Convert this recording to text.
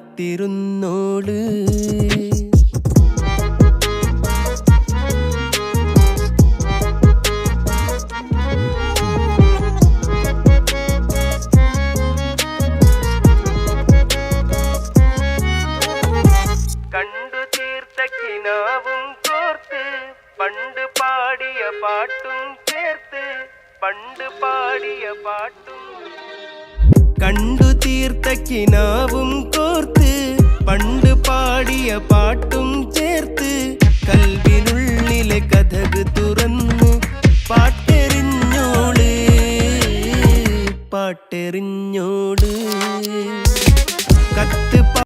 കാത്തിരുന്നോള്. കണ്ടു തീർത്ത കിനാവും കോർത്ത് പണ്ട് പാടിയ പാട്ടും ചേർത്ത് പണ്ട് പാടിയ പാട്ടും. കണ്ടു തീർത്ത കിനാവും കോർത്ത് പണ്ട് പാടിയ പാട്ടും